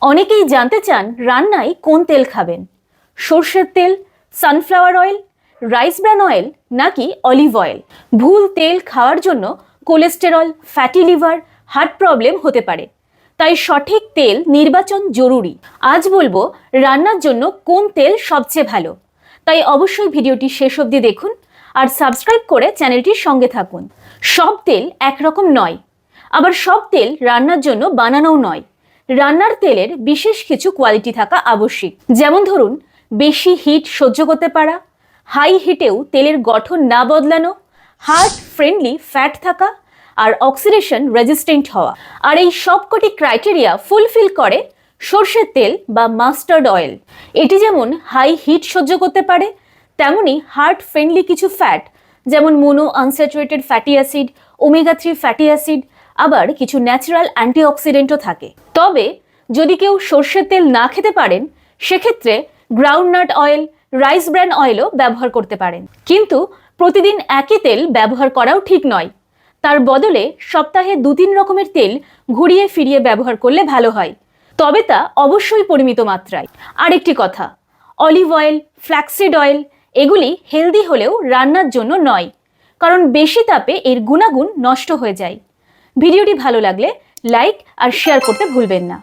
অনেকেই জানতে চান রান্নায় কোন তেল খাবেন, সর্ষের তেল, sunflower oil, rice bran oil নাকি অলিভ অয়েল। ভুল তেল খাওয়ার জন্য cholesterol, fatty liver, heart problem হতে পারে। তাই সঠিক তেল নির্বাচন জরুরি। আজ বলবো রান্নার জন্য কোন তেল সবচেয়ে ভালো। তাই অবশ্যই ভিডিওটি শেষ অবধি দেখুন আর সাবস্ক্রাইব করে চ্যানেলটির সঙ্গে থাকুন। সব তেল একরকম নয়, আবার সব তেল রান্নার জন্য বানানোও নয়। রান্নার তেলের বিশেষ কিছু কোয়ালিটি থাকা আবশ্যিক। যেমন ধরুন, বেশি হিট সহ্য করতে পারা, হাই হিটেও তেলের গঠন না বদলানো, হার্ট ফ্রেন্ডলি ফ্যাট থাকা আর অক্সিডেশন রেজিস্ট্যান্ট হওয়া। আর এই সবকটি ক্রাইটেরিয়া ফুলফিল করে সর্ষের তেল বা মাস্টার্ড অয়েল। এটি যেমন হাই হিট সহ্য করতে পারে, তেমনি হার্ট ফ্রেন্ডলি কিছু ফ্যাট যেমন mono unsaturated fatty acid, omega 3 fatty acid, আবার কিছু ন্যাচারাল অ্যান্টিঅক্সিডেন্টও থাকে। তবে যদি কেউ সর্ষের তেল না খেতে পারেন, সেক্ষেত্রে গ্রাউন্ডনাট অয়েল, রাইস ব্র্যান অয়েলও ব্যবহার করতে পারেন। কিন্তু প্রতিদিন একই তেল ব্যবহার করাও ঠিক নয়। তার বদলে সপ্তাহে 2-3 রকমের তেল ঘুরিয়ে ফিরিয়ে ব্যবহার করলে ভালো হয়, তবে তা অবশ্যই পরিমিত মাত্রায়। আরেকটি কথা, অলিভ অয়েল, ফ্ল্যাক্সিড অয়েল এগুলি হেলদি হলেও রান্নার জন্য নয়, কারণ বেশি তাপে এর গুণাগুণ নষ্ট হয়ে যায়। ভিডিওটি ভালো লাগলে লাইক আর শেয়ার করতে ভুলবেন না।